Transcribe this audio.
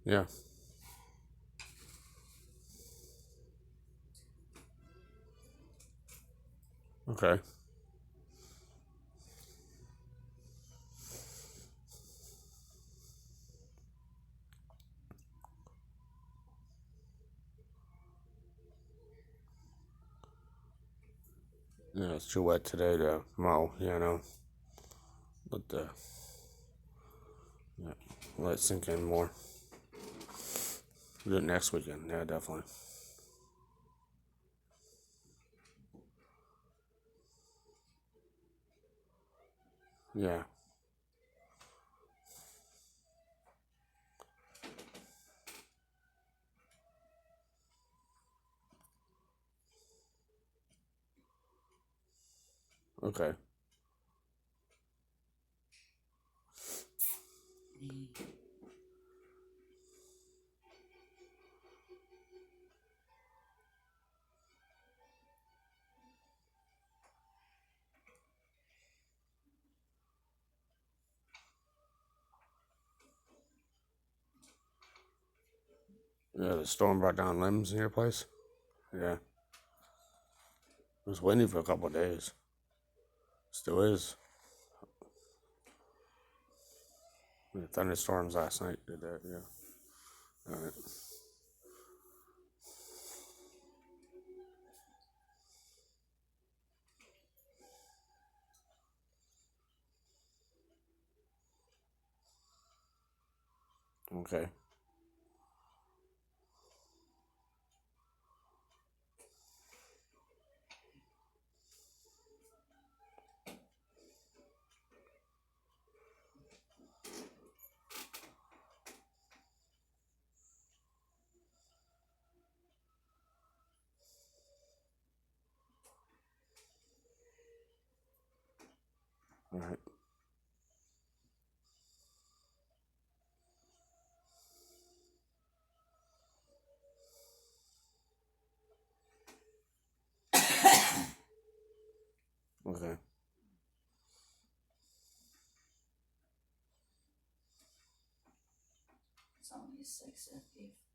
Yeah. Okay. Yeah, it's too wet today to mow. Yeah, no. But yeah, let it sink in more. Do it next weekend. Yeah, definitely. Yeah. Okay. Yeah, the storm brought down limbs in your place. Yeah. It was windy for a couple of days. Still is. The thunderstorms last night did that. Yeah. All right. Okay. All right. Okay. It's only 6 at 8.